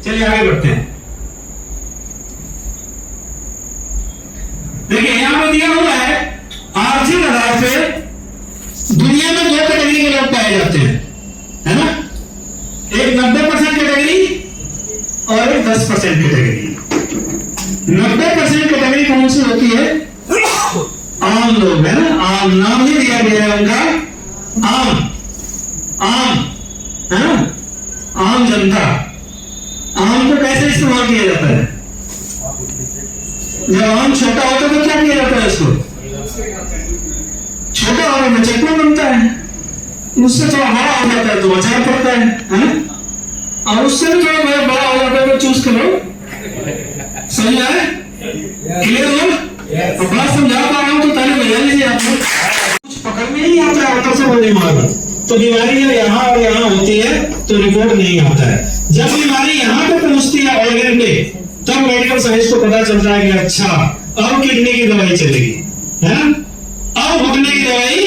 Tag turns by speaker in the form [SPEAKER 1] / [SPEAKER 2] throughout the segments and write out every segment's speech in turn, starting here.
[SPEAKER 1] चलिए आगे बढ़ते हैं। देखिए यहां पर दिया हुआ है आर्थिक आधार पे दुनिया में 2 कैटेगरी के लोग पाए जाते हैं, है ना? एक 90% कैटेगरी और एक 10% कैटेगरी। 90% कैटेगरी कौन सी होती है? आम लोग, है ना? आम नाम ही दिया गया है उनका, आम है ना? आम जनता। आम को कैसे इस्तेमाल किया जाता है? जब आम छोटा होता है तो क्या किया जाता है उसको? छोटा होने में चटनी बनता है, उससे थोड़ा बड़ा हो जाता है तो अचार पड़ता है ना? और उससे भी थोड़ा बड़ा हो जाता है तो चूज करो। समझ आए? क्लियर हो? तो बात समझा पा रहा हूं तो ताली बजा लीजिए आप लोग। कुछ पकड़ में नहीं आता है तो सब बीमारी, तो बीमारी जब यहाँ और यहाँ होती है तो रिपोर्ट नहीं आता है। जब बीमारी यहाँ पे पहुंचती है ऑर्गन पे, तब मेडिकल साइंस को पता चलता है कि अच्छा अब किडनी की दवाई चलेगी, है ना? अब घुटने की दवाई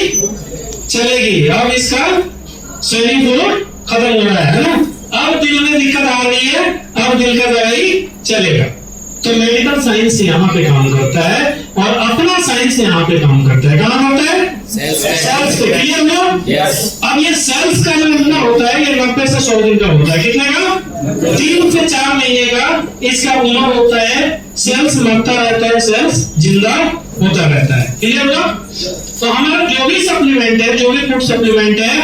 [SPEAKER 1] चलेगी, अब इसका स्वेलिंग फ्लूइड खत्म हो रहा है ना? अब दिल में दिक्कत आ रही है, अब दिल का दवाई चलेगा। तो मेडिकल साइंस यहाँ पे काम करता है और अपना साइंस यहाँ पे काम करता है। कहाँ करता है? सेल्स पे। क्लियर हुआ? अब ये सेल्स का जो महीना होता है ये 90 से 100 दिन का होता है। कितने का? 3 से 4 महीने का इसका उम्र होता है। सेल्स मरता रहता है, सेल्स जिंदा होता रहता है। क्लियर हुआ? तो हमारा जो भी सप्लीमेंट है, जो भी फूड सप्लीमेंट है,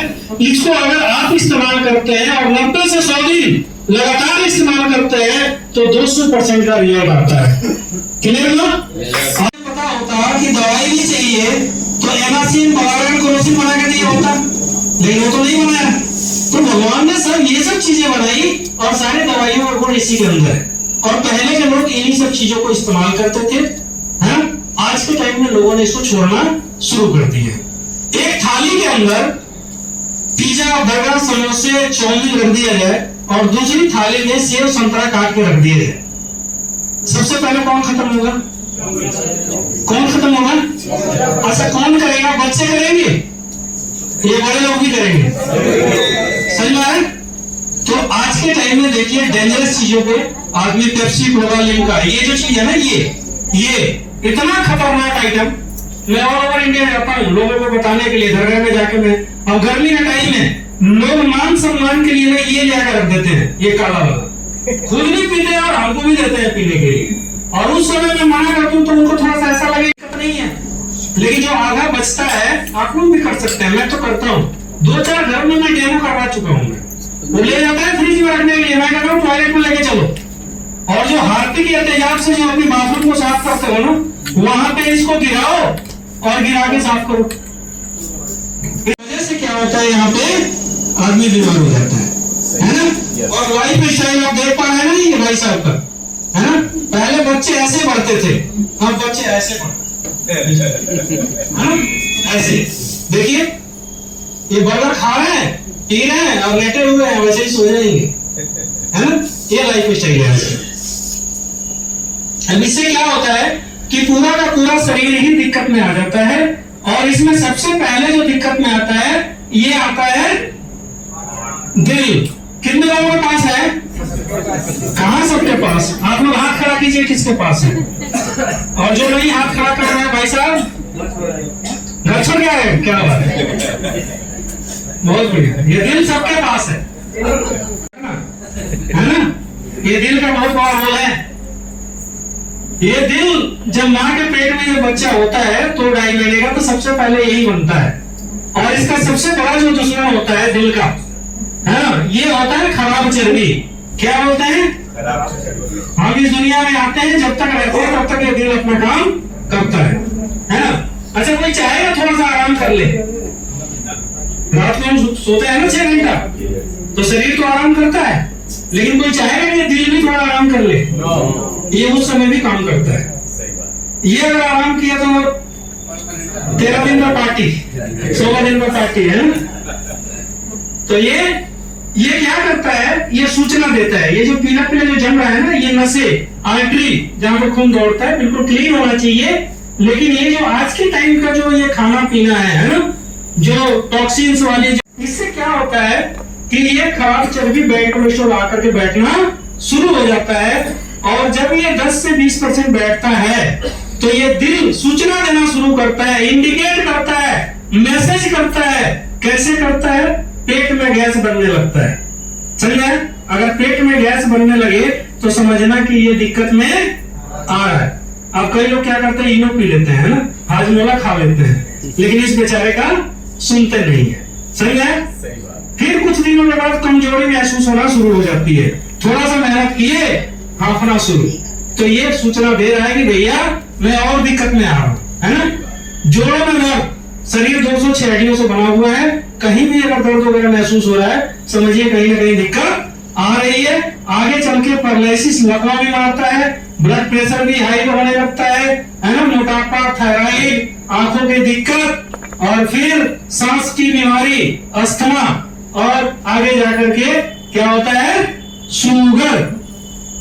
[SPEAKER 1] इसको अगर आप इस्तेमाल करते हैं और 90 से 100 दिन लगातार इस्तेमाल करते हैं तो 200% का रिजल्ट आता है। क्लियर हुआ? हमें पता होता है कि दवाई भी चाहिए तो एनासिन, परागण, क्लोरोसिन बना के नहीं होता, लेकिन वो तो नहीं बनाया। तो भगवान ने सब ये सब चीजें बनाई और सारे दवाइयों का गुण इसी के अंदर है। और पहले के लोग इन्हीं सब चीजों को इस्तेमाल करते थे, हैं? आज के टाइम में लोगों ने इसको छोड़ना शुरू कर दिया। एक थाली के अंदर पिज्जा, बर्गर, समोसे, चाउमीन रख दिया जाए और दूसरी थाली में सेब, संतरा काट के रख दिया जाए, सबसे पहले कौन खत्म होगा? कौन खत्म होगा? अच्छा कौन करेगा? बच्चे करेंगे, ये बड़े लोग भी करेंगे। समझ में आए? तो आज के टाइम में देखिए डेंजरस चीजों पे आदमी पेप्सी, कोला, लिम्का, ये जो चीज है ना, ये इतना खतरनाक आइटम। मैं ऑल ओवर इंडिया जाता हूँ लोगों को बताने के लिए, दरगाह में जाके मैं, और गर्मी का टाइम है, लोग मान सम्मान के लिए ना ये जाकर रख देते हैं, ये काला वाला, खुद भी पीते हैं और हमको भी देते हैं पीने के लिए। और उस समय में मना करता हूँ तो उनको थोड़ा सा ऐसा लगे दिक्कत नहीं है, लेकिन जो आधा बचता है आप लोग भी कर सकते हैं, मैं तो करता हूँ। 2-4 घर में मैं डेमो करवा चुका हूँ। मैं वो ले जाता है फ्रिज में रखने के लिए, मैं कहता हूँ टॉयलेट में लेके चलो, और जो हार्पिक या तेजाब से जो अपनी बाथरूम को साफ करते हो ना, वहां पे इसको गिराओ और गिरा के साफ करो। इस वजह से क्या होता है, यहाँ पे आदमी बीमार हो जाता है ना? और लाइफ स्टाइल आप देख पा रहे हैं ना, ये भाई साहब का, है ना? पहले बच्चे ऐसे बढ़ते थे, अब बच्चे ऐसे बढ़ते हैं, ऐसे। देखिए ये बर्गर खा रहे हैं, पी रहे हैं और लेटे हुए हैं, वैसे ही सो जाएंगे, है ना? ये लाइफ स्टाइल है। अब इससे क्या होता है कि पूरा का पूरा शरीर ही दिक्कत में आ जाता है। और इसमें सबसे पहले जो दिक्कत में आता है, ये आता है दिल। कितने लोगों के पास है? कहां सबके पास? आप लोग हाथ खड़ा कीजिए किसके पास है। और जो नहीं हाथ खड़ा कर रहे हैं भाई साहब, घर छोड़ गया है, क्या बात है, बहुत बढ़िया। ये दिल सबके पास है ना? ये दिल का बहुत बड़ा रोल है। ये दिल जब माँ के पेट में जब बच्चा होता है तो 2.5 महीने का, तो सबसे पहले यही बनता है। और इसका सबसे बड़ा जो दुश्मन होता है दिल का, हाँ, ये होता है खराब चर्बी। क्या बोलते हैं? हम इस दुनिया में आते हैं, जब तक रहते हैं तब तक ये दिल अपना काम करता है ना? अच्छा कोई चाहेगा थोड़ा सा आराम कर ले, रात में हम सोते हैं ना 6 घंटा, तो शरीर तो आराम करता है, लेकिन कोई चाहेगा कि दिल भी थोड़ा आराम कर ले? ये उस समय भी काम करता है। ये अगर आराम किया तो 13 दिन का पार्टी, 16 दिन का पार्टी है ना? तो ये क्या करता है, ये सूचना देता है। ये जो पीला पीला जो जम रहा है ना, ये नसें, आर्टरी जहां पर खून दौड़ता है, बिल्कुल क्लीन होना चाहिए। लेकिन ये जो आज के टाइम का जो ये खाना पीना है ना, जो टॉक्सिन्स वाली, इससे क्या होता है कि ये खराब चर्बी ब्लड कोलेस्ट्रॉल आकर के बैठना शुरू हो जाता है। और जब ये 10 से 20% बैठता है तो ये दिल सूचना देना शुरू करता है, इंडिकेट करता है, मैसेज करता है। कैसे करता है? पेट में गैस बनने लगता है। समझे? अगर पेट में गैस बनने लगे तो समझना कि ये दिक्कत में आ रहा है। अब कई लोग क्या करते हैं, इनो पी लेते हैं ना, हाजमोला खा लेते हैं, लेकिन इस बेचारे का सुनते नहीं है। सही है? फिर कुछ दिनों के बाद कमजोरी महसूस होना शुरू हो जाती है। थोड़ा सा मेहनत किए, हाफना शुरू, तो ये सूचना दे रहा है कि भैया मैं और दिक्कत में आ रहा हूं, है ना। जोड़ों में दर्द, शरीर 206 हड्डियों से बना हुआ है, कहीं भी अगर दर्द वगैरह महसूस हो रहा है, समझिए कहीं ना कहीं दिक्कत आ रही है। आगे चल के पैरालिसिस, लकवा भी मारता है, ब्लड प्रेशर भी हाई होने लगता है ना, मोटापा, थायराइड, आंखों की दिक्कत, और फिर सांस की बीमारी, अस्थमा, और आगे जाकर के क्या होता है, शुगर,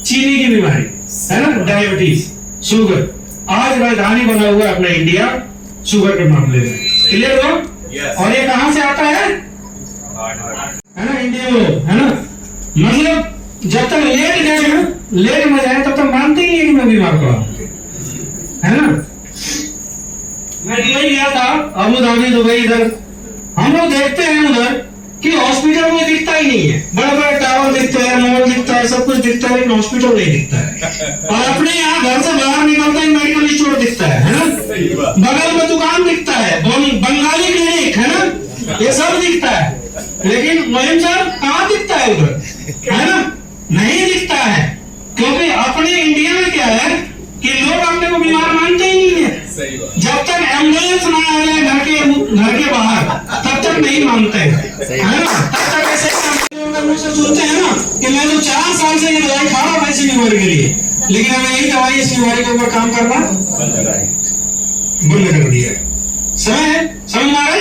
[SPEAKER 1] चीनी की बीमारी, है ना, डायबिटीज, शुगर। आज राजधानी बना हुआ है अपना इंडिया शुगर के मामले में। क्लियर हो? और ये कहां से आता है ना, इंडिया में, है ना। मतलब जब तक लेट में जाए तब तक मानते ही है कि मैं बीमार पड़ा, है ना। मैं दुबई गया था, अबू धाबी, दुबई, इधर हम लोग देखते हैं उधर कि हॉस्पिटल में दिखता ही नहीं है। बड़े बड़े टावर दिखते हैं, मॉल दिखता है, सब कुछ दिखता है, लेकिन हॉस्पिटल नहीं दिखता है। और अपने यहाँ घर से बाहर निकलते ही मेडिकल स्टोर दिखता है ना, बगल में दुकान दिखता है, बंगाली क्लिनिक, है ना, ये सब दिखता है। लेकिन मोहिम साहब कहाँ दिखता है उधर, है ना, नहीं दिखता है। क्योंकि अपने इंडिया में क्या है कि लोग अपने को बीमार मानते ही नहीं है। जब तक एम्बुलेंस ना आ जाए घर के बाहर, तब तक नहीं मानते हैं, है ना। तब तक ऐसे सुनते हैं ना कि मैं तो 4 साल से ये दवाई खा रहा हूँ ऐसी बीमारी के लिए, लेकिन हमें यही दवाई इस बीमारी के ऊपर काम करना बंद कर दिया। समझ में आ रहा है?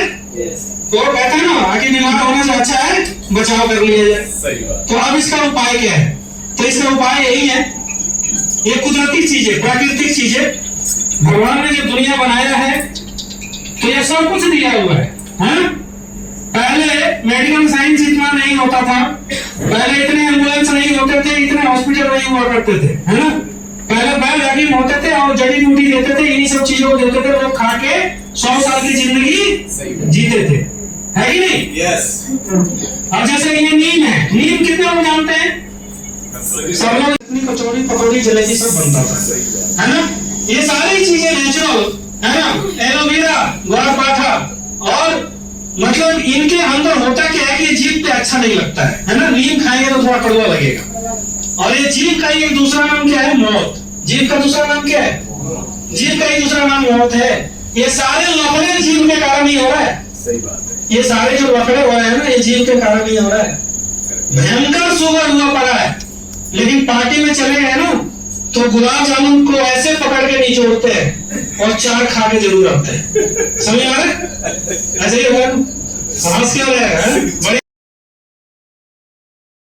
[SPEAKER 1] तो कहते हैं ना, आगे बीमार होने से अच्छा है बचाव कर लिया जाए। तो अब इसका उपाय क्या है? तो इसका उपाय यही है, ये कुदरती चीजें, प्राकृतिक चीजें, भगवान ने जो दुनिया बनाया है तो ये सब कुछ दिया हुआ है, हाँ? पहले मेडिकल साइंस इतना नहीं होता था, पहले इतने एम्बुलेंस नहीं होते थे, इतने हॉस्पिटल नहीं हुआ करते थे, है ना। पहले बैल हकीम होते थे और जड़ी बूटी देते थे, इन्हीं सब चीजों को देते थे, लोग खा के 100 साल की जिंदगी जीते थे, है कि नहीं? यस। अब जैसे ये नीम है, नीम कितने लोग जानते हैं? सब लोग। इतनी कचौड़ी पकौड़ी जलेबी सब बनता था, है ना। ये सारी चीजें नेचुरल, है ना, एलोवेरा, गुआरपाठा, और मतलब इनके अंदर होता क्या है कि ये जीभ पे अच्छा नहीं लगता है ना। नीम खाएंगे तो थोड़ा कड़वा लगेगा। और ये जीभ का एक दूसरा नाम क्या है? मौत। जीभ का दूसरा नाम क्या है? जीभ का एक दूसरा नाम मौत है। ये सारे लफड़े जीभ के कारण ही हो रहा है। सही बात है। ये सारे जो लफड़े हो रहे हैं ना, ये जीभ के कारण ही हो रहा है। भयंकर शुगर हुआ पड़ा है, लेकिन पार्टी में चले गए ना तो गुलाब जामुन को ऐसे पकड़ के निचोड़ते हैं और 4 खा के जरूर आते हैं। समझ आ रहा है? ऐसे ही हंस क्यों रहे हैं?